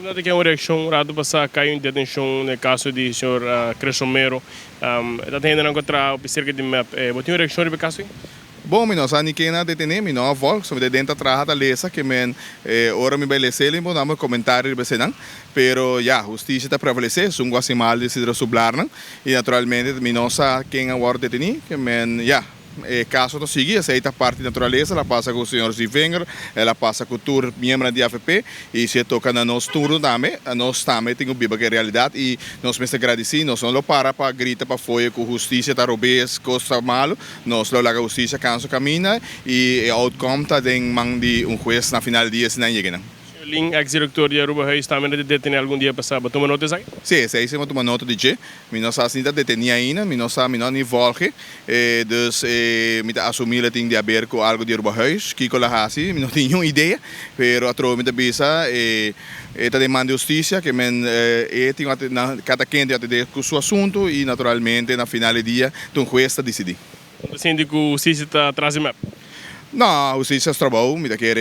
Nota que é uma reação rado passar caiu em detenção no caso de senhor Cresson Mero. Está tendo não contra o cerca de map. Botinho reação de caso? Bom, nós ani que na detener, mi não vol, so de dentro traha da lesa que men ora mi bele sele mo namo comentário be senang, pero ya justiça está prevalecer, sung guasimal de sidra sublar não, e naturalmente mi não sa quem agora detenir, que men ya caso não seguir, aceita parte da natureza, ela passa com o senhor Zivenger, ela passa com o tour membro da AFP e se toca na nosso turno também, nós também temos biba que é realidade e nós mesmo agradecemos, nós não para para gritar para fora com justiça, tá robês, coisa malo, nós lo laga justiça canso camina e outcome tá den mang de juiz na final dia se não chega. Link ex-diretor de Aruba Reis também de detener algum dia passado. Toma nota aí? Sim, sim, sim, toma nota de que mi não sabe se ainda detenia ainda, mi não sabe, mi não volge, dus mi tá assumir que tem de haver com algo de Aruba Reis, que com a hasi, mi não tinha nenhuma ideia, pero atro mi tá bisa tá demanda justiça que men tem cada quem tem de com seu assunto e naturalmente na final do dia um juiz tá decidir. O síndico justiça está atrás de map. Não, a justiça trabalhou, me quer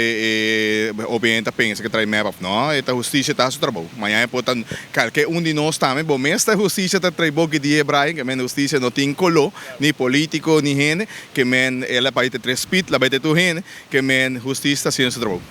obviamente pensa que traz mapa, não, a justiça está seu trabalho. Amanhã é portanto, qualquer de nós também, bom, mas a justiça está traz boa que dia Brian, que men justiça não tem colo, nem político, nem gente, que men ela vai ter respeito, ela vai ter tu gente, que men justiça está sendo seu trabalho.